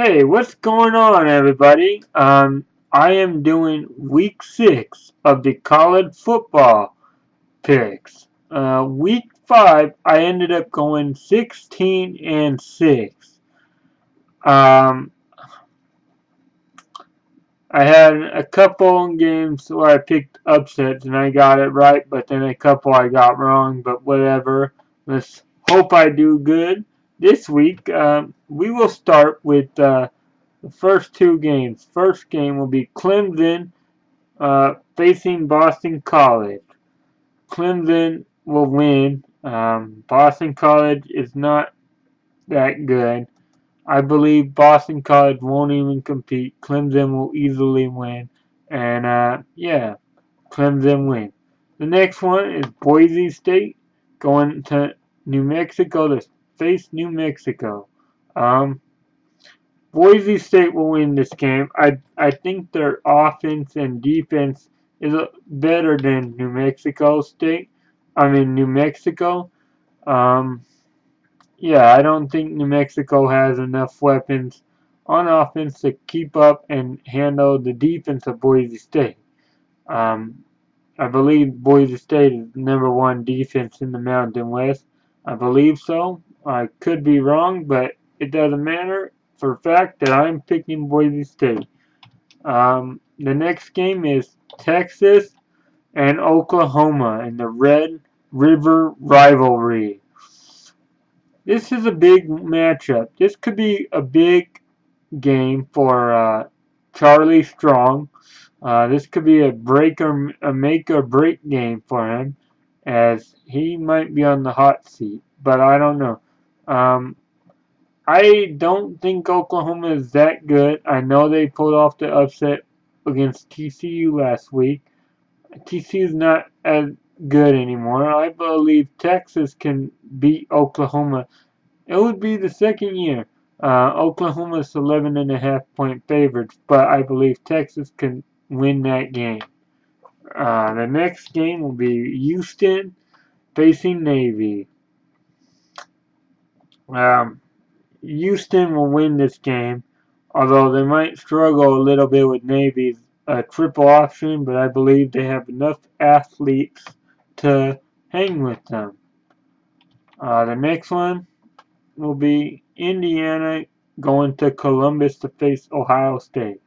Hey, what's going on, everybody? I am doing week 6 of the college football picks. Week 5, I ended up going 16-6. Um, I had a couple games where I picked upsets and I got it right, but then a couple I got wrong, but whatever. Let's hope I do good. This week, we will start with the first two games. First game will be Clemson facing Boston College. Clemson will win. Boston College is not that good. I believe Boston College won't even compete. Clemson will easily win. And yeah, Clemson win. The next one is Boise State going to New Mexico to face New Mexico. Um, Boise State will win this game. I think their offense and defense is better than New Mexico State. I mean New Mexico. Um, yeah, I don't think New Mexico has enough weapons on offense to keep up and handle the defense of Boise State. Um, I believe Boise State is the number one defense in the Mountain West. I believe so. I could be wrong, but it doesn't matter for a fact that I'm picking Boise State. The next game is Texas and Oklahoma in the Red River rivalry. This is a big matchup. This could be a big game for Charlie Strong. This could be a make or break game for him, as he might be on the hot seat. But I don't know. Um, I don't think Oklahoma is that good. I know they pulled off the upset against TCU last week. TCU is not as good anymore. I believe Texas can beat Oklahoma. It would be the second year. Oklahoma's 11.5 point favorites, but I believe Texas can win that game. The next game will be Houston facing Navy. Um, Houston will win this game, although they might struggle a little bit with Navy's triple option, but I believe they have enough athletes to hang with them. The next one will be Indiana going to Columbus to face Ohio State.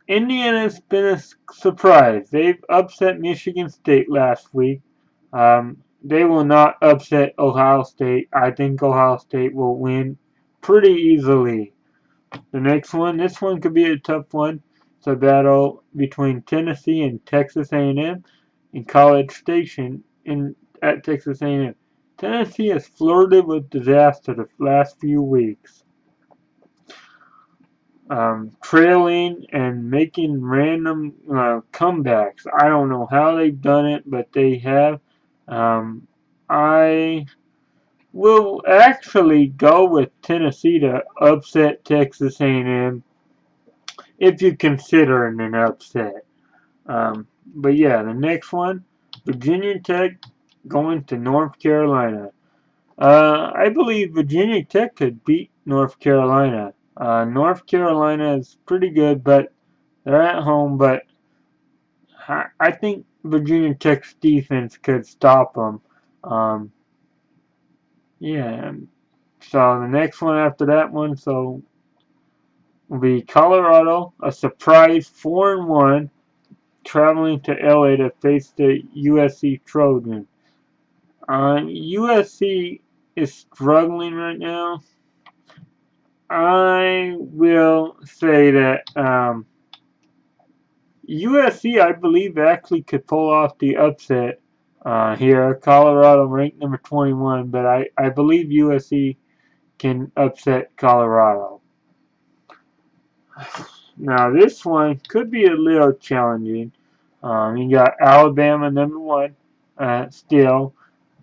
Indiana's been a surprise. They've upset Michigan State last week. They will not upset Ohio State. I think Ohio State will win pretty easily. The next one, this one could be a tough one. It's a battle between Tennessee and Texas A&M in College Station at Texas A&M. Tennessee has flirted with disaster the last few weeks, trailing and making random comebacks. I don't know how they've done it, but they have. I will actually go with Tennessee to upset Texas A&M if you consider it an upset. But yeah, the next one, Virginia Tech going to North Carolina. I believe Virginia Tech could beat North Carolina. North Carolina is pretty good, but they're at home. But I think Virginia Tech's defense could stop them. Um, yeah. So the next one after that one, so will be Colorado, a surprise 4-1, traveling to LA to face the USC Trojans. USC is struggling right now. I will say that USC, I believe, actually could pull off the upset here. Colorado ranked number 21, but I believe USC can upset Colorado. Now, this one could be a little challenging. You got Alabama number 1 still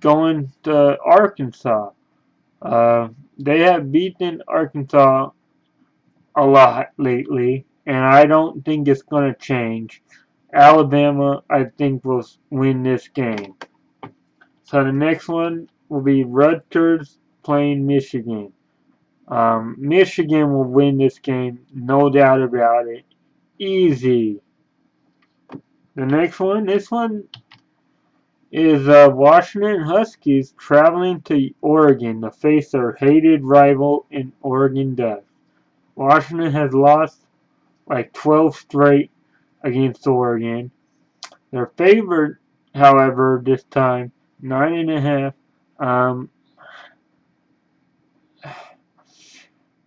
going to Arkansas. They have beaten Arkansas a lot lately, and I don't think it's going to change. Alabama, I think, will win this game. So the next one will be Rutgers playing Michigan. Michigan will win this game, no doubt about it. Easy. The next one, this one is Washington Huskies traveling to Oregon to face their hated rival in Oregon Ducks. Washington has lost like 12 straight against Oregon. Their favorite, however, this time 9.5.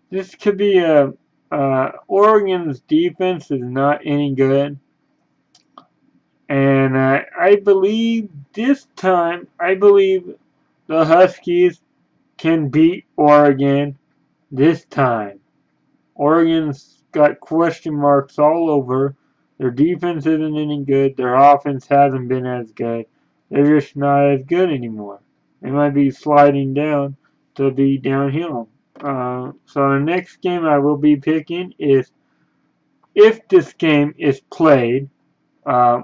This could be a Oregon's defense is not any good, and I believe this time the Huskies can beat Oregon this time. Oregon's got question marks all over. Their defense isn't any good. Their offense hasn't been as good. They're just not as good anymore. They might be sliding down to be downhill. So the next game I will be picking is, if this game is played, uh,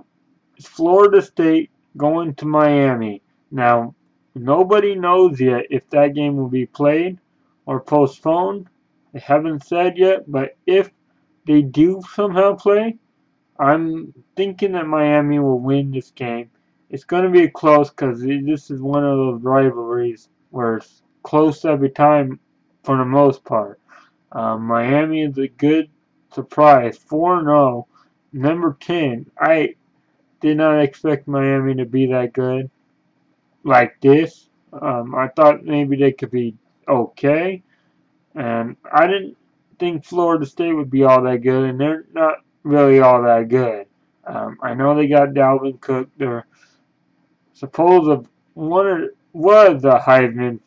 Florida State going to Miami. Now, nobody knows yet if that game will be played or postponed. They haven't said yet, but if they do somehow play, I'm thinking that Miami will win this game. It's going to be close because this is one of those rivalries where it's close every time for the most part. Miami is a good surprise. 4-0, number 10. I did not expect Miami to be that good like this. I thought maybe they could be okay. And I didn't think Florida State would be all that good, and they're not really all that good. I know they got Dalvin Cook. They're supposed was a Heisman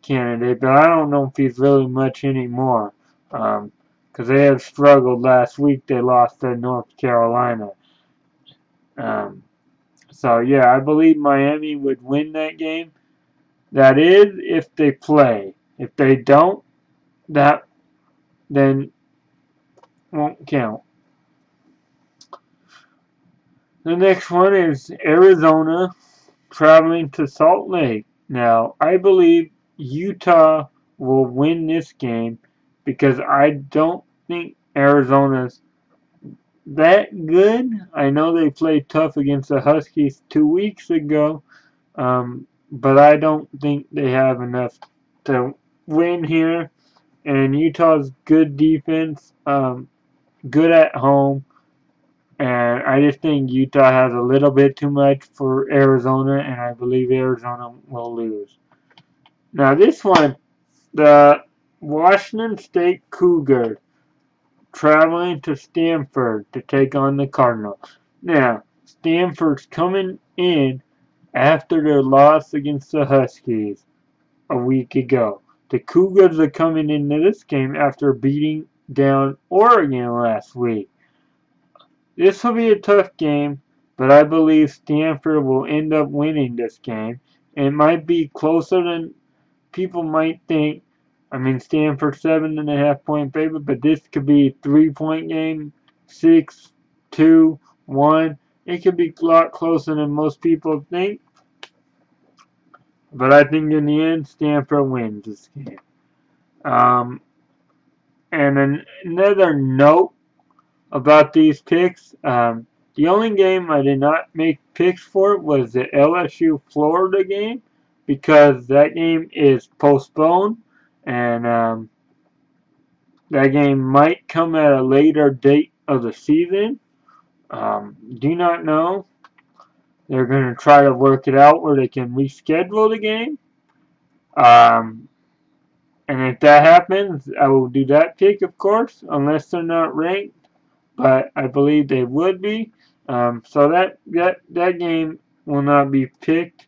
candidate, but I don't know if he's really much anymore. Because they have struggled last week. They lost to North Carolina. Um, so yeah, I believe Miami would win that game. That is, if they play. If they don't, that then won't count. The next one is Arizona traveling to Salt Lake. Now, I believe Utah will win this game because I don't think Arizona's that good. I know they played tough against the Huskies 2 weeks ago, but I don't think they have enough to win here. And Utah's good defense, good at home. And I just think Utah has a little bit too much for Arizona, and I believe Arizona will lose. Now this one, the Washington State Cougars traveling to Stanford to take on the Cardinals. Now, Stanford's coming in after their loss against the Huskies a week ago. The Cougars are coming into this game after beating down Oregon last week. This will be a tough game, but I believe Stanford will end up winning this game. It might be closer than people might think. I mean, Stanford 7.5 point favorite, but this could be a 3 point game, 6, 2, 1. It could be a lot closer than most people think. But I think in the end, Stanford wins this game. And another note about these picks. The only game I did not make picks for was the LSU Florida game because that game is postponed and that game might come at a later date of the season. Do not know. They're going to try to work it out where they can reschedule the game. And if that happens, I will do that pick, of course, unless they're not ranked. But I believe they would be. So that game will not be picked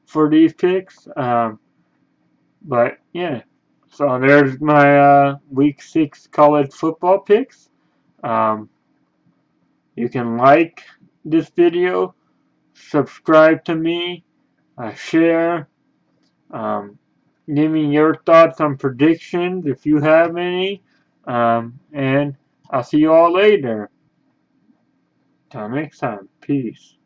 for these picks. But yeah, so there's my week 6 college football picks. You can like this video, subscribe to me, share. Give me your thoughts on predictions if you have any. And I'll see you all later. Till next time. Peace.